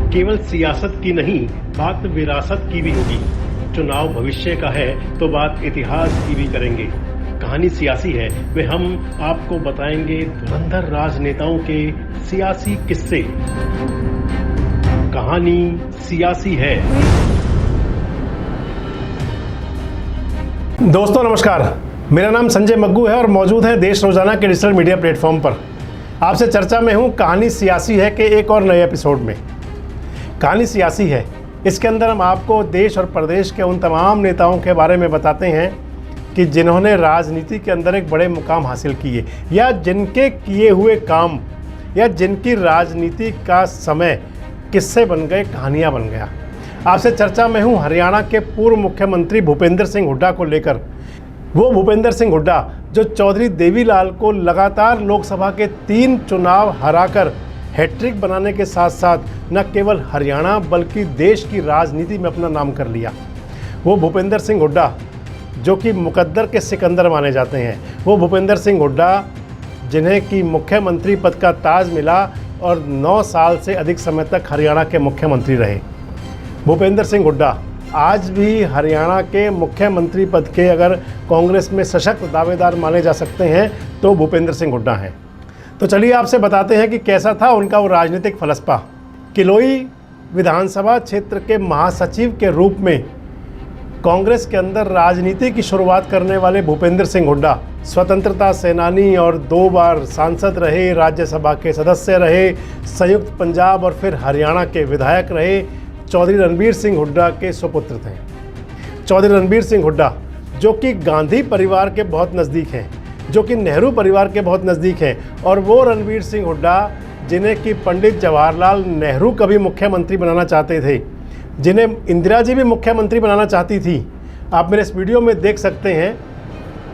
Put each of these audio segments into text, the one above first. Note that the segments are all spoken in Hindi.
केवल सियासत की नहीं, बात विरासत की भी होगी। चुनाव भविष्य का है तो बात इतिहास की भी करेंगे। कहानी सियासी है वे हम आपको बताएंगे धुरंधर राजनेताओं के सियासी किस्से। कहानी सियासी है। दोस्तों नमस्कार, मेरा नाम संजय मग्गू है और मौजूद है देश रोजाना के डिजिटल मीडिया प्लेटफॉर्म पर। आपसे चर्चा में हूं कहानी सियासी है के एक और नए एपिसोड में। कहानी सियासी है, इसके अंदर हम आपको देश और प्रदेश के उन तमाम नेताओं के बारे में बताते हैं कि जिन्होंने राजनीति के अंदर एक बड़े मुकाम हासिल किए, या जिनके किए हुए काम या जिनकी राजनीति का समय किस्से बन गए, कहानियाँ बन गया। आपसे चर्चा में हूँ हरियाणा के पूर्व मुख्यमंत्री भूपेंद्र सिंह हुड्डा को लेकर। वो भूपेंद्र सिंह हुड्डा जो चौधरी देवीलाल को लगातार लोकसभा के 3 चुनाव हराकर हैट्रिक बनाने के साथ साथ न केवल हरियाणा बल्कि देश की राजनीति में अपना नाम कर लिया। वो भूपेंद्र सिंह हुड्डा जो कि मुकद्दर के सिकंदर माने जाते हैं। वो भूपेंद्र सिंह हुड्डा जिन्हें कि मुख्यमंत्री पद का ताज मिला और 9 साल से अधिक समय तक हरियाणा के मुख्यमंत्री रहे। भूपेंद्र सिंह हुड्डा आज भी हरियाणा के मुख्यमंत्री पद के अगर कांग्रेस में सशक्त दावेदार माने जा सकते हैं तो भूपेंद्र सिंह हुड्डा हैं। तो चलिए आपसे बताते हैं कि कैसा था उनका वो राजनीतिक फलसफा। किलोई विधानसभा क्षेत्र के महासचिव के रूप में कांग्रेस के अंदर राजनीति की शुरुआत करने वाले भूपेंद्र सिंह हुड्डा स्वतंत्रता सेनानी और 2 बार सांसद रहे, राज्यसभा के सदस्य रहे, संयुक्त पंजाब और फिर हरियाणा के विधायक रहे। चौधरी रणबीर सिंह हुड्डा के सुपुत्र थे। चौधरी रणबीर सिंह हुड्डा जो कि गांधी परिवार के बहुत नज़दीक हैं, जो कि नेहरू परिवार के बहुत नज़दीक हैं, और वो रणबीर सिंह हुड्डा जिन्हें कि पंडित जवाहरलाल नेहरू कभी मुख्यमंत्री बनाना चाहते थे, जिन्हें इंदिरा जी भी मुख्यमंत्री बनाना चाहती थी। आप मेरे इस वीडियो में देख सकते हैं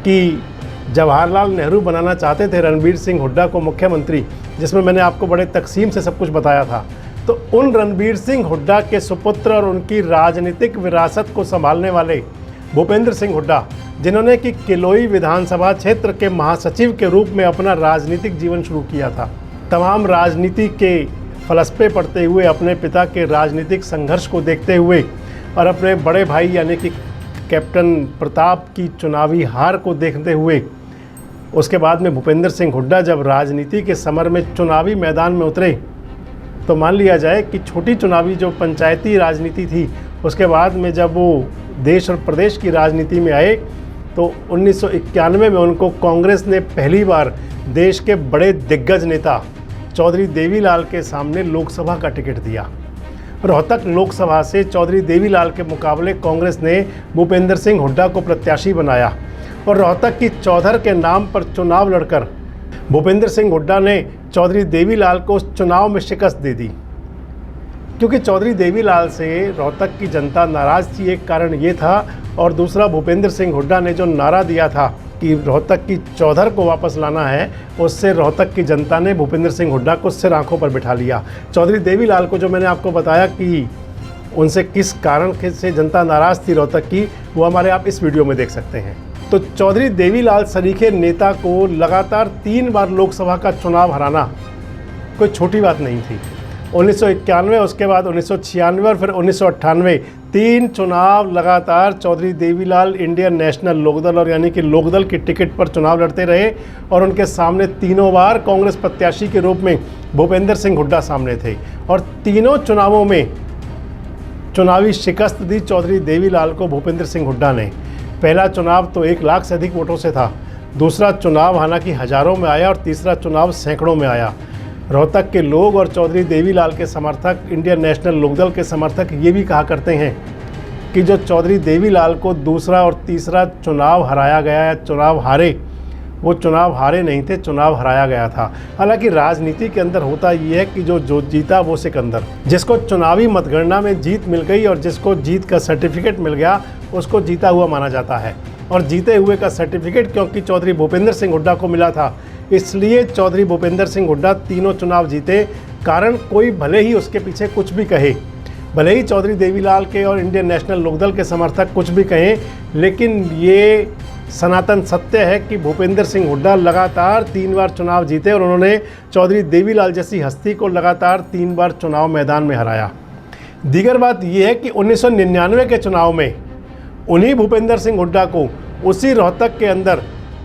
कि जवाहरलाल नेहरू बनाना चाहते थे रणबीर सिंह हुड्डा को मुख्यमंत्री, जिसमें मैंने आपको बड़े तकसीम से सब कुछ बताया था। तो उन रणबीर सिंह हुड्डा के सुपुत्र और उनकी राजनीतिक विरासत को संभालने वाले भूपेंद्र सिंह हुड्डा जिन्होंने कि किलोई विधानसभा क्षेत्र के महासचिव के रूप में अपना राजनीतिक जीवन शुरू किया था, तमाम राजनीति के फलसफे पढ़ते हुए, अपने पिता के राजनीतिक संघर्ष को देखते हुए और अपने बड़े भाई यानी कि कैप्टन प्रताप की चुनावी हार को देखते हुए, उसके बाद में भूपेंद्र सिंह हुड्डा जब राजनीति के समर में चुनावी मैदान में उतरे तो मान लिया जाए कि छोटी चुनावी जो पंचायती राजनीति थी, उसके बाद में जब वो देश और प्रदेश की राजनीति में आए तो 1991 में उनको कांग्रेस ने पहली बार देश के बड़े दिग्गज नेता चौधरी देवीलाल के सामने लोकसभा का टिकट दिया। रोहतक लोकसभा से चौधरी देवीलाल के मुकाबले कांग्रेस ने भूपेंद्र सिंह हुड्डा को प्रत्याशी बनाया और रोहतक की चौधर के नाम पर चुनाव लड़कर भूपेंद्र सिंह हुड्डा ने चौधरी देवीलाल को उस चुनाव में शिकस्त दे दी। क्योंकि चौधरी देवीलाल से रोहतक की जनता नाराज़ थी, एक कारण ये था, और दूसरा भूपेंद्र सिंह हुड्डा ने जो नारा दिया था कि रोहतक की चौधर को वापस लाना है, उससे रोहतक की जनता ने भूपेंद्र सिंह हुड्डा को सिर आंखों पर बिठा लिया। चौधरी देवीलाल को जो मैंने आपको बताया कि उनसे किस कारण से जनता नाराज़ थी रोहतक की, वो हमारे आप इस वीडियो में देख सकते हैं। तो चौधरी देवीलाल सरीखे नेता को लगातार 3 बार लोकसभा का चुनाव हराना कोई छोटी बात नहीं थी। 1991, उसके बाद 1996 और फिर 1998 3 चुनाव लगातार चौधरी देवीलाल इंडियन नेशनल लोकदल और यानी कि लोकदल की टिकट पर चुनाव लड़ते रहे और उनके सामने तीनों बार कांग्रेस प्रत्याशी के रूप में भूपेंद्र सिंह हुड्डा सामने थे और तीनों चुनावों में चुनावी शिकस्त दी चौधरी देवीलाल को भूपेंद्र सिंह हुड्डा ने। पहला चुनाव तो 1 लाख से अधिक वोटों से था, दूसरा चुनाव हालांकि हज़ारों में आया और तीसरा चुनाव सैकड़ों में आया। रोहतक के लोग और चौधरी देवीलाल के समर्थक, इंडियन नेशनल लोकदल के समर्थक ये भी कहा करते हैं कि जो चौधरी देवीलाल को दूसरा और तीसरा चुनाव हराया गया या चुनाव हारे, वो चुनाव हारे नहीं थे, चुनाव हराया गया था। हालांकि राजनीति के अंदर होता ये है कि जो जीता वो सिकंदर। जिसको चुनावी मतगणना में जीत मिल गई और जिसको जीत का सर्टिफिकेट मिल गया उसको जीता हुआ माना जाता है। और जीते हुए का सर्टिफिकेट क्योंकि चौधरी भूपेंद्र सिंह हुड्डा को मिला था, इसलिए चौधरी भूपेंद्र सिंह हुड्डा तीनों चुनाव जीते। कारण कोई भले ही उसके पीछे कुछ भी कहे, भले ही चौधरी देवीलाल के और इंडियन नेशनल लोकदल के समर्थक कुछ भी कहें, लेकिन ये सनातन सत्य है कि भूपेंद्र सिंह हुड्डा लगातार 3 बार चुनाव जीते और उन्होंने चौधरी देवीलाल जैसी हस्ती को लगातार 3 बार चुनाव मैदान में हराया। दीगर बात यह है कि 1999 के चुनाव में उन्हीं भूपेंद्र सिंह हुड्डा को उसी रोहतक के अंदर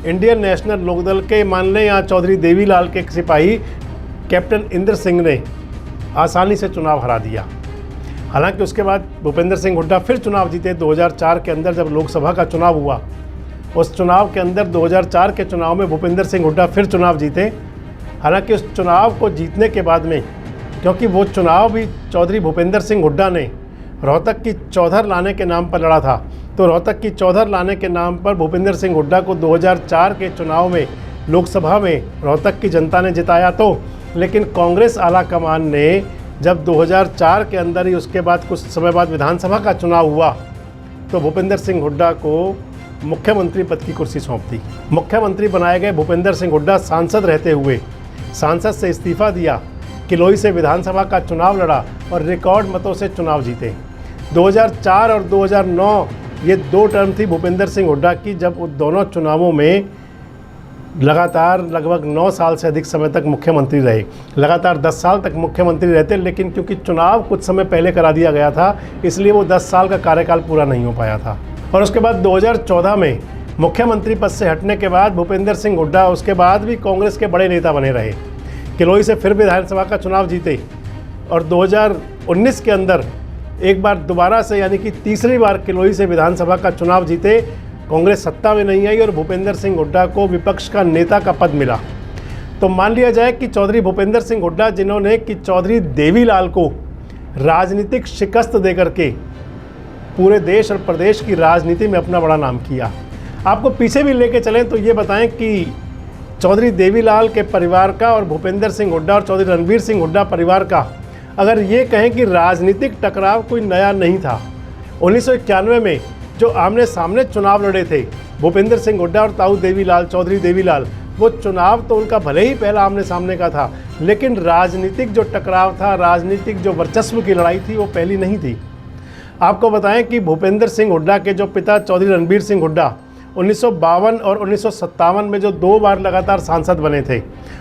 इंडियन नेशनल लोकदल के मान लें या चौधरी देवीलाल के सिपाही कैप्टन इंद्र सिंह ने आसानी से चुनाव हरा दिया। हालांकि उसके बाद भूपेंद्र सिंह हुड्डा फिर चुनाव जीते 2004 के अंदर, जब लोकसभा का चुनाव हुआ उस चुनाव के अंदर 2004 के चुनाव में भूपेंद्र सिंह हुड्डा फिर चुनाव जीते। हालांकि उस चुनाव को जीतने के बाद में, क्योंकि वो चुनाव भी चौधरी भूपेंद्र सिंह हुड्डा ने रोहतक की चौधर लाने के नाम पर लड़ा था, तो रोहतक की चौधर लाने के नाम पर भूपेंद्र सिंह हुड्डा को 2004 के चुनाव में लोकसभा में रोहतक की जनता ने जिताया। तो लेकिन कांग्रेस आला कमान ने जब 2004 के अंदर ही उसके बाद कुछ समय बाद विधानसभा का चुनाव हुआ तो भूपेंद्र सिंह हुड्डा को मुख्यमंत्री पद की कुर्सी सौंप दी। मुख्यमंत्री बनाए गए भूपेंद्र सिंह हुड्डा सांसद रहते हुए सांसद से इस्तीफा दिया, किलोई से विधानसभा का चुनाव लड़ा और रिकॉर्ड मतों से चुनाव जीते। 2004 और 2009 ये 2 टर्म थी भूपेंद्र सिंह हुड्डा की, जब उन दोनों चुनावों में लगातार लगभग 9 साल से अधिक समय तक मुख्यमंत्री रहे। लगातार 10 साल तक मुख्यमंत्री रहते, लेकिन क्योंकि चुनाव कुछ समय पहले करा दिया गया था इसलिए वो 10 साल का कार्यकाल पूरा नहीं हो पाया था। और उसके बाद 2014 में मुख्यमंत्री पद से हटने के बाद भूपेंद्र सिंह हुड्डा उसके बाद भी कांग्रेस के बड़े नेता बने रहे। किलोई से फिर विधानसभा का चुनाव जीते और 2019 के अंदर एक बार दोबारा से, यानी कि तीसरी बार किलोई से विधानसभा का चुनाव जीते। कांग्रेस सत्ता में नहीं आई और भूपेंद्र सिंह हुड्डा को विपक्ष का नेता का पद मिला। तो मान लिया जाए कि चौधरी भूपेंद्र सिंह हुड्डा, जिन्होंने कि चौधरी देवीलाल को राजनीतिक शिकस्त देकर के पूरे देश और प्रदेश की राजनीति में अपना बड़ा नाम किया। आपको पीछे भी लेके चलें तो ये बताएं कि चौधरी देवीलाल के परिवार का और भूपेंद्र सिंह हुड्डा और चौधरी रणबीर सिंह हुड्डा परिवार का अगर ये कहें कि राजनीतिक टकराव कोई नया नहीं था। 1991 में जो आमने सामने चुनाव लड़े थे भूपेंद्र सिंह हुड्डा और ताऊ देवीलाल, चौधरी देवीलाल, वो चुनाव तो उनका भले ही पहला आमने सामने का था, लेकिन राजनीतिक जो टकराव था, राजनीतिक जो वर्चस्व की लड़ाई थी वो पहली नहीं थी। आपको बताएं कि भूपेंद्र सिंह हुड्डा के जो पिता चौधरी रणबीर सिंह हुड्डा 1952 और 1957 में जो 2 बार लगातार सांसद बने थे।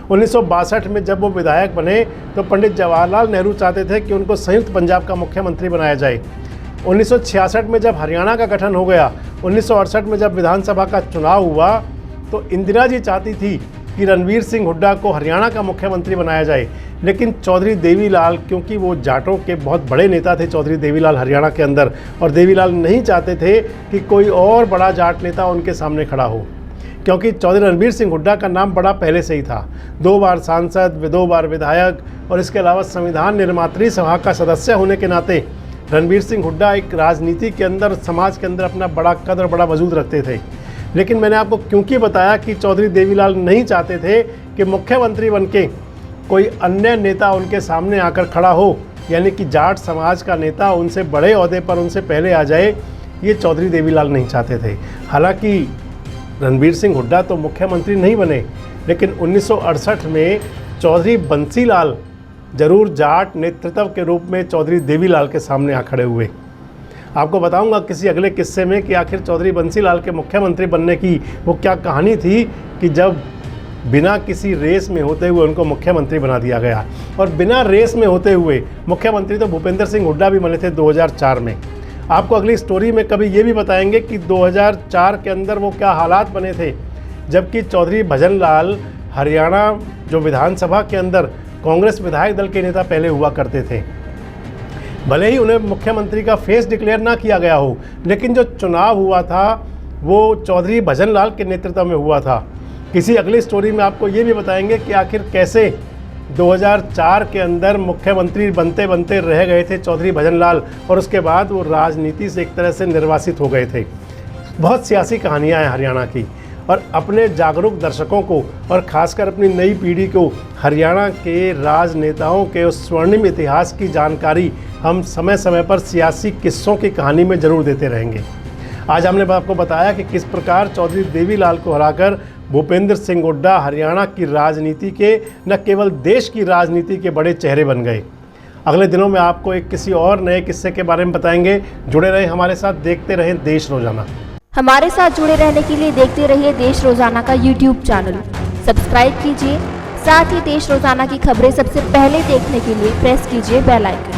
1962 में जब वो विधायक बने तो पंडित जवाहरलाल नेहरू चाहते थे कि उनको संयुक्त पंजाब का मुख्यमंत्री बनाया जाए। 1966 में जब हरियाणा का गठन हो गया, 1968 में जब विधानसभा का चुनाव हुआ तो इंदिरा जी चाहती थी कि रणबीर सिंह हुड्डा को हरियाणा का मुख्यमंत्री बनाया जाए, लेकिन चौधरी देवीलाल, क्योंकि वो जाटों के बहुत बड़े नेता थे चौधरी देवीलाल हरियाणा के अंदर, और देवीलाल नहीं चाहते थे कि कोई और बड़ा जाट नेता उनके सामने खड़ा हो, क्योंकि चौधरी रणबीर सिंह हुड्डा का नाम बड़ा पहले से ही था। 2 बार सांसद, 2 बार विधायक और इसके अलावा संविधान निर्मात्री सभा का सदस्य होने के नाते रणबीर सिंह हुड्डा एक राजनीति के अंदर, समाज के अंदर अपना बड़ा कद और बड़ा वजूद रखते थे। लेकिन मैंने आपको क्योंकि बताया कि चौधरी देवीलाल नहीं चाहते थे कि मुख्यमंत्री बनके कोई अन्य नेता उनके सामने आकर खड़ा हो, यानी कि जाट समाज का नेता उनसे बड़े ओहदे पर उनसे पहले आ जाए, ये चौधरी देवीलाल नहीं चाहते थे। हालांकि रणबीर सिंह हुड्डा तो मुख्यमंत्री नहीं बने, लेकिन 1968 में चौधरी बंसीलाल जरूर जाट नेतृत्व के रूप में चौधरी देवीलाल के सामने आ खड़े हुए। आपको बताऊंगा किसी अगले किस्से में कि आखिर चौधरी बंसीलाल के मुख्यमंत्री बनने की वो क्या कहानी थी कि जब बिना किसी रेस में होते हुए उनको मुख्यमंत्री बना दिया गया। और बिना रेस में होते हुए मुख्यमंत्री तो भूपेंद्र सिंह हुड्डा भी बने थे 2004 में। आपको अगली स्टोरी में कभी ये भी बताएंगे कि 2004 के अंदर वो क्या हालात बने थे, जबकि चौधरी भजनलाल हरियाणा जो विधानसभा के अंदर कांग्रेस विधायक दल के नेता पहले हुआ करते थे। भले ही उन्हें मुख्यमंत्री का फेस डिक्लेयर ना किया गया हो, लेकिन जो चुनाव हुआ था वो चौधरी भजनलाल के नेतृत्व में हुआ था। किसी अगली स्टोरी में आपको ये भी बताएंगे कि आखिर कैसे 2004 के अंदर मुख्यमंत्री बनते बनते रह गए थे चौधरी भजनलाल और उसके बाद वो राजनीति से एक तरह से निर्वासित हो गए थे। बहुत सियासी कहानियाँ हैं हरियाणा की, और अपने जागरूक दर्शकों को और ख़ासकर अपनी नई पीढ़ी को हरियाणा के राजनेताओं के उस स्वर्णिम इतिहास की जानकारी हम समय समय पर सियासी किस्सों की कहानी में ज़रूर देते रहेंगे। आज हमने आपको बताया कि किस प्रकार चौधरी देवीलाल को हराकर भूपेंद्र सिंह हुड्डा हरियाणा की राजनीति के न केवल देश की राजनीति के बड़े चेहरे बन गए। अगले दिनों में आपको एक किसी और नए किस्से के बारे में बताएंगे। जुड़े रहें हमारे साथ, देखते रहें देश रोजाना। हमारे साथ जुड़े रहने के लिए देखते रहिए देश रोजाना का यूट्यूब चैनल सब्सक्राइब कीजिए। साथ ही देश रोजाना की खबरें सबसे पहले देखने के लिए प्रेस कीजिए बेल आइकन।